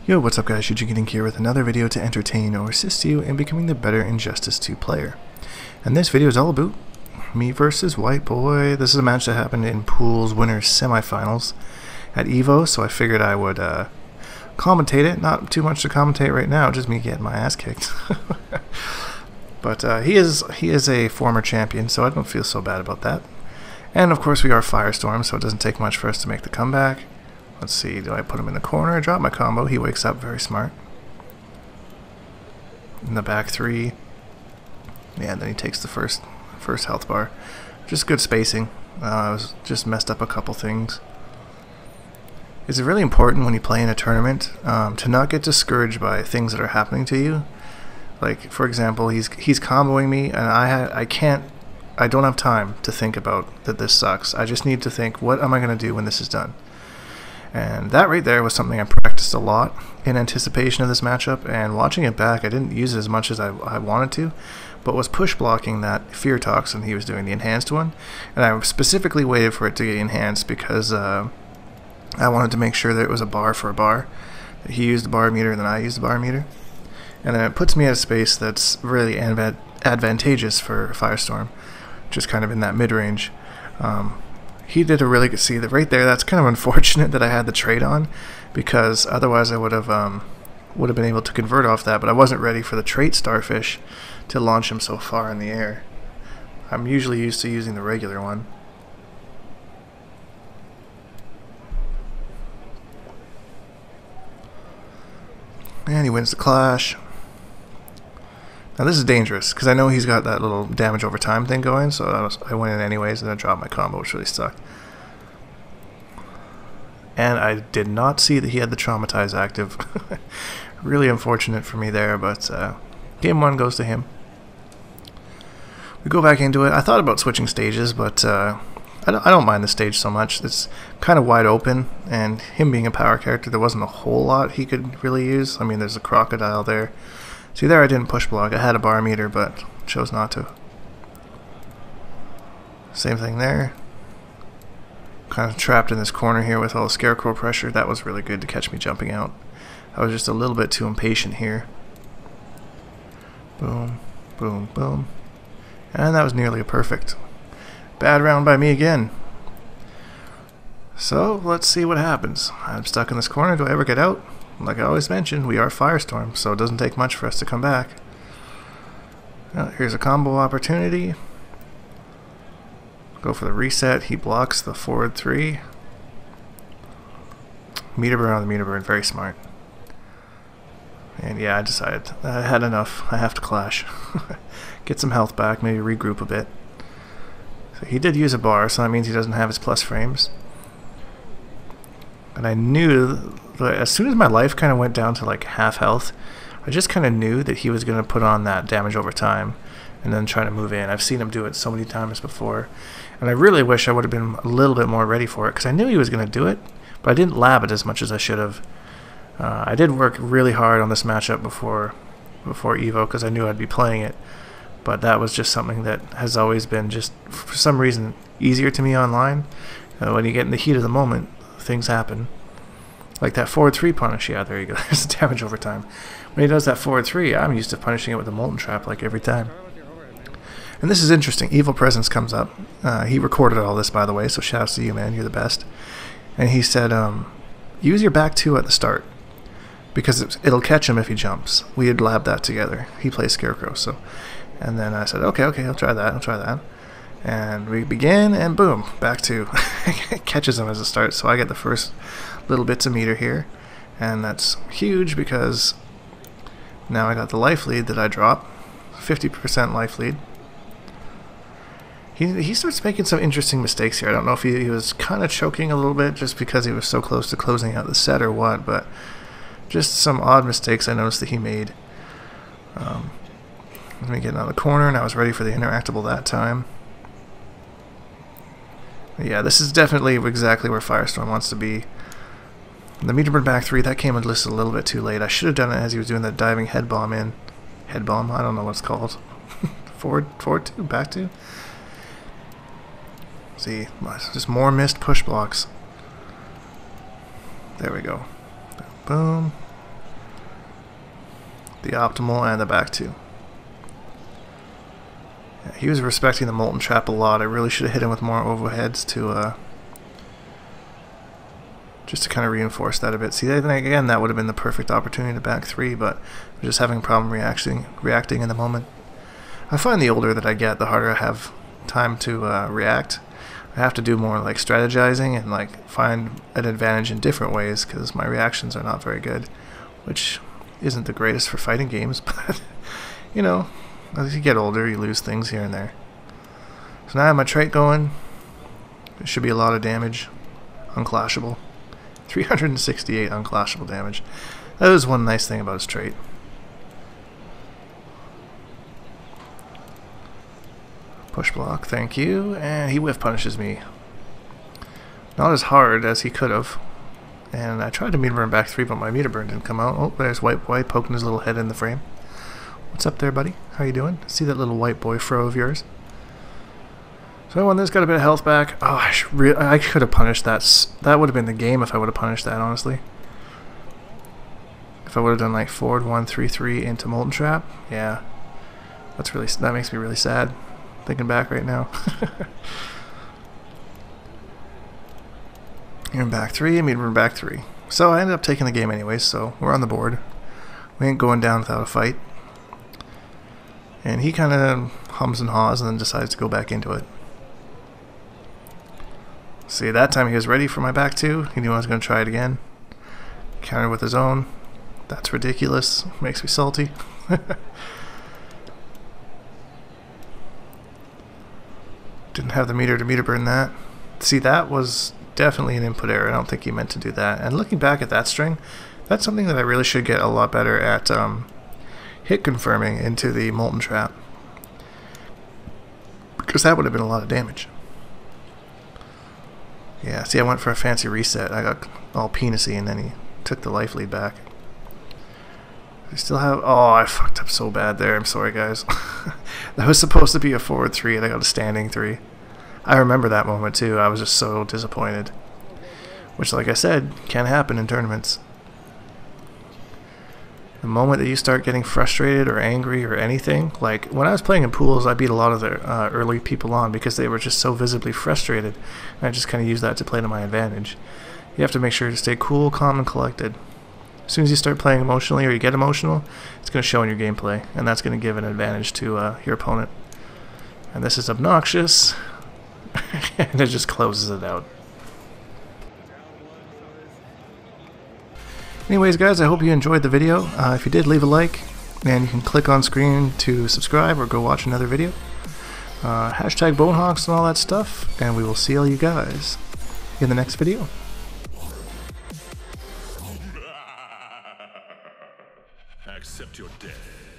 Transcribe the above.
Yo, what's up guys, Shujinkydink here with another video to entertain or assist you in becoming the better Injustice 2 player. And this video is all about me versus Whiteboi. This is a match that happened in Pool's Winners Semifinals at EVO, so I figured I would commentate it. Not too much to commentate right now, just me getting my ass kicked. But he is a former champion, so I don't feel so bad about that. And of course we are Firestorm, so it doesn't take much for us to make the comeback. Let's see, do I put him in the corner? Drop my combo. He wakes up, very smart. In the back three. Yeah, and then he takes the first health bar. Just good spacing. I was just messed up a couple things. It's really important when you play in a tournament to not get discouraged by things that are happening to you. Like, for example, he's comboing me, and I don't have time to think about that this sucks. I just need to think, what am I going to do when this is done? And that right there was something I practiced a lot in anticipation of this matchup, and watching it back I didn't use it as much as I wanted to, but was push blocking that fear toxin he was doing, the enhanced one, and I specifically waited for it to get enhanced because I wanted to make sure that it was a bar for a bar. He used the bar meter and then I used the bar meter, and then it puts me at a space that's really advantageous for Firestorm, just kind of in that mid-range. He did a really good, see that right there, that's kind of unfortunate that I had the trade on, because otherwise I would have been able to convert off that, but I wasn't ready for the trait starfish to launch him so far in the air. I'm usually used to using the regular one. And he wins the clash. Now this is dangerous, because I know he's got that little damage over time thing going, so I went in anyways, and then dropped my combo, which really sucked. And I did not see that he had the Traumatize active. Really unfortunate for me there, but game one goes to him. We go back into it. I thought about switching stages, but I don't mind the stage so much. It's kind of wide open, and him being a power character, there wasn't a whole lot he could really use. I mean, there's a crocodile there. See there, I didn't push block. I had a bar meter, but chose not to. Same thing there. Kind of trapped in this corner here with all the scarecrow pressure. That was really good to catch me jumping out. I was just a little bit too impatient here. Boom, boom, boom. And that was nearly a perfect. Bad round by me again. So, let's see what happens. I'm stuck in this corner. Do I ever get out? Like I always mention, we are Firestorm, so it doesn't take much for us to come back. Now, here's a combo opportunity. Go for the reset. He blocks the forward three. Meter burn on the meter burn. Very smart. And yeah, I decided I had enough. I have to clash. Get some health back, maybe regroup a bit. So he did use a bar, so that means he doesn't have his plus frames. And I knew that as soon as my life kind of went down to like half health, I just kind of knew that he was going to put on that damage over time and then try to move in. I've seen him do it so many times before, and I really wish I would have been a little bit more ready for it, because I knew he was going to do it, but I didn't lab it as much as I should have. I did work really hard on this matchup before EVO, because I knew I'd be playing it, but that was just something that has always been just, for some reason, easier to me online. When you get in the heat of the moment, things happen. Like that forward 3 punish. Yeah, there you go. There's the damage over time. When he does that forward 3, I'm used to punishing it with a molten trap like every time. And this is interesting. Evil Presence comes up. He recorded all this, by the way, so shouts to you, man. You're the best. And he said, use your back 2 at the start, because it'll catch him if he jumps. We had labbed that together. He plays Scarecrow, so. And then I said, okay, I'll try that. And we begin, and boom, back 2. Catches him as a start, so I get the first little bits of meter here. And that's huge, because now I got the life lead that I drop. 50% life lead. He starts making some interesting mistakes here. I don't know if he was kind of choking a little bit just because he was so close to closing out the set or what, but just some odd mistakes I noticed that he made. Let me get out of the corner, and I was ready for the interactable that time. Yeah, this is definitely exactly where Firestorm wants to be. The meter burn back 3, that came just a little bit too late. I should have done it as he was doing that diving head bomb in. Head bomb? I don't know what it's called. forward 2, back 2. See, just more missed push blocks. There we go. Boom. the optimal and the back two. Yeah, he was respecting the molten trap a lot. I really should have hit him with more overheads to just to kind of reinforce that a bit. See, then again, that would have been the perfect opportunity to back three, but I'm just having a problem reacting in the moment. I find the older that I get, the harder I have time to react. I have to do more like strategizing and like find an advantage in different ways because my reactions are not very good, which isn't the greatest for fighting games, but you know, as you get older you lose things here and there. So now I have my trait going. It should be a lot of damage. Unclashable. 368 unclashable damage. That is one nice thing about his trait. Push block, thank you, and he whiff punishes me. Not as hard as he could have. And I tried to meter burn back three, but my meter burn didn't come out. Oh, there's Whiteboi poking his little head in the frame. What's up there, buddy? How you doing? See that little Whiteboi fro of yours? So I won this, got a bit of health back. Oh, I could have punished that. That would have been the game if I would have punished that, honestly. If I would have done like forward 1, 3, 3 into molten trap, yeah. That makes me really sad. Thinking back right now. You're in back three, I mean we're in back three. So I ended up taking the game anyways, so we're on the board. We ain't going down without a fight. And he kind of hums and haws and then decides to go back into it. See, that time he was ready for my back two. He knew I was going to try it again. Counter with his own. That's ridiculous. Makes me salty. Didn't have the meter to meter burn that. See, that was definitely an input error. I don't think he meant to do that. And looking back at that string, that's something that I really should get a lot better at hit confirming into the molten trap. Because that would have been a lot of damage. Yeah, see, I went for a fancy reset. I got all penisy and then he took the life lead back. I still have... Oh, I fucked up so bad there. I'm sorry, guys. That was supposed to be a forward 3 and I got a standing 3. I remember that moment too. I was just so disappointed. Which, like I said, can happen in tournaments. The moment that you start getting frustrated or angry or anything, like when I was playing in pools, I beat a lot of the early people on because they were just so visibly frustrated. And I just kind of used that to play to my advantage. You have to make sure to stay cool, calm, and collected. As soon as you start playing emotionally or you get emotional, it's going to show in your gameplay, and that's going to give an advantage to your opponent. And this is obnoxious, and it just closes it out. Anyways, guys, I hope you enjoyed the video. If you did, leave a like, and you can click on screen to subscribe or go watch another video. Hashtag Bonehawks and all that stuff, and we will see all you guys in the next video. Accept your death.